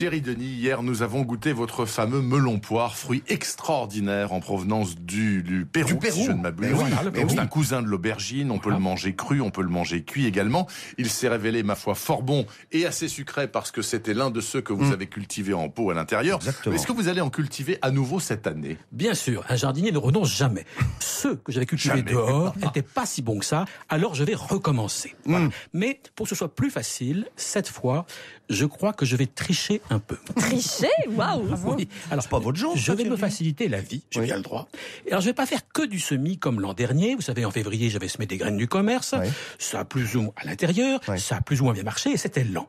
Thierry Denis, hier nous avons goûté votre fameux melon poire, fruit extraordinaire en provenance du Pérou, si je ne m'abuse. C'est un cousin de l'aubergine, on peut le manger cru, on peut le manger cuit également. Il s'est révélé, ma foi, fort bon et assez sucré parce que c'était l'un de ceux que vous avez cultivés en pot à l'intérieur. Est-ce que vous allez en cultiver à nouveau cette année? Bien sûr, un jardinier ne renonce jamais. Ceux que j'avais cultivés dehors n'étaient pas si bons que ça, alors je vais recommencer. Voilà. Mais pour que ce soit plus facile, cette fois, je crois que je vais tricher un peu. Tricher? Waouh! Oui. Alors, c'est pas votre genre. Je vais me faciliter la vie, j'ai bien le droit. Et alors, je vais pas faire que du semis comme l'an dernier. Vous savez, en février, j'avais semé des graines du commerce. Ça a plus ou moins à l'intérieur, ça a plus ou moins bien marché et c'était lent.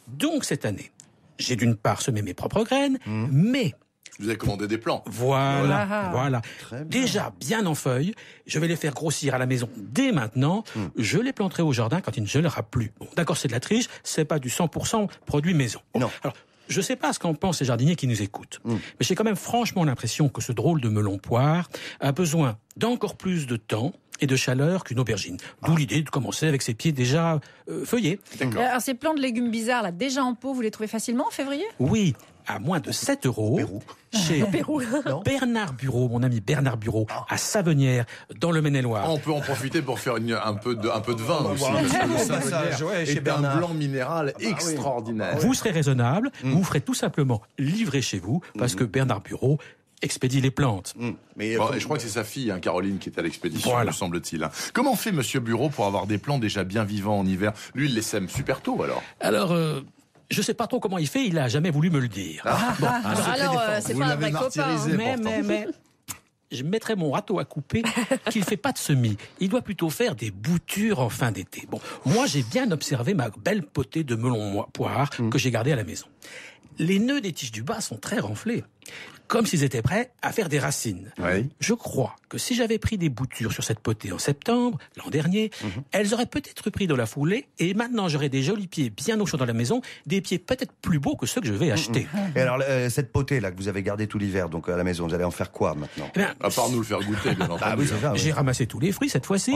Donc, cette année, j'ai d'une part semé mes propres graines, mais... Vous avez commandé des plants. Voilà. Déjà bien en feuilles. Je vais les faire grossir à la maison dès maintenant. Je les planterai au jardin quand il ne gelera plus. Bon, d'accord, c'est de la triche. C'est pas du 100% produit maison. Bon, non. Alors, je sais pas ce qu'en pensent les jardiniers qui nous écoutent. Mais j'ai quand même franchement l'impression que ce drôle de melon poire a besoin d'encore plus de temps et de chaleur qu'une aubergine. D'où l'idée de commencer avec ses pieds déjà feuillés. Alors ces plants de légumes bizarres, là, déjà en pot, vous les trouvez facilement en février? Oui, à moins de 7 € chez Bernard Bureau, mon ami Bernard Bureau, à Savenières, dans le Maine-et-Loire. On peut en profiter pour faire un peu de vin aussi. Chez un blanc minéral extraordinaire. Vous serez raisonnable, vous ferez tout simplement livrer chez vous, parce que Bernard Bureau expédie les plantes. Et je crois que c'est sa fille, Caroline, qui est à l'expédition, me semble-t-il. Comment fait Monsieur Bureau pour avoir des plants déjà bien vivants en hiver? Lui, il les sème super tôt, alors. Alors, je sais pas trop comment il fait, il a jamais voulu me le dire. Alors, c'est pas un vrai copain. Mais je mettrai mon râteau à couper qu'il fait pas de semis. Il doit plutôt faire des boutures en fin d'été. Bon, moi, j'ai bien observé ma belle potée de melon poire que j'ai gardée à la maison. Les nœuds des tiges du bas sont très renflés, comme s'ils étaient prêts à faire des racines. Je crois que si j'avais pris des boutures sur cette potée en septembre, l'an dernier, elles auraient peut-être pris de la foulée, et maintenant j'aurais des jolis pieds bien au chaud dans la maison, des pieds peut-être plus beaux que ceux que je vais acheter. Et alors, cette potée là que vous avez gardée tout l'hiver, donc à la maison, vous allez en faire quoi maintenant? À part nous le faire goûter, bien entendu. J'ai ramassé tous les fruits cette fois-ci.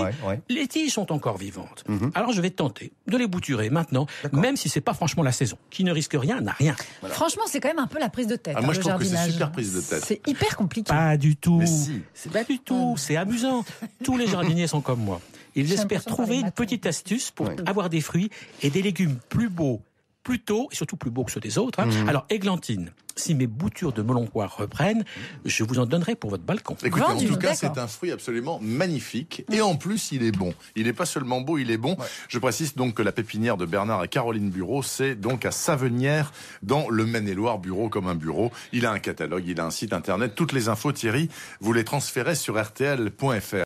Les tiges sont encore vivantes. Alors je vais tenter de les bouturer maintenant, même si c'est pas franchement la saison. Qui ne risque rien n'a rien. Franchement, c'est quand même un peu la prise de tête. Moi, je le trouve que jardinage. c'est super prise de tête. C'est hyper compliqué. Pas du tout. Mais si. C'est pas du tout. C'est amusant. Tous les jardiniers sont comme moi. Ils espèrent trouver une petite astuce pour avoir des fruits et des légumes plus beaux, plus tôt, et surtout plus beaux que ceux des autres. Alors, églantine, si mes boutures de melon poire reprennent, je vous en donnerai pour votre balcon. Écoutez, en tout cas, c'est un fruit absolument magnifique. Et en plus, il est bon. Il n'est pas seulement beau, il est bon. Je précise donc que la pépinière de Bernard et Caroline Bureau, c'est donc à Savenières, dans le Maine-et-Loire, bureau comme un bureau. Il a un catalogue, il a un site internet. Toutes les infos, Thierry, vous les transférez sur rtl.fr.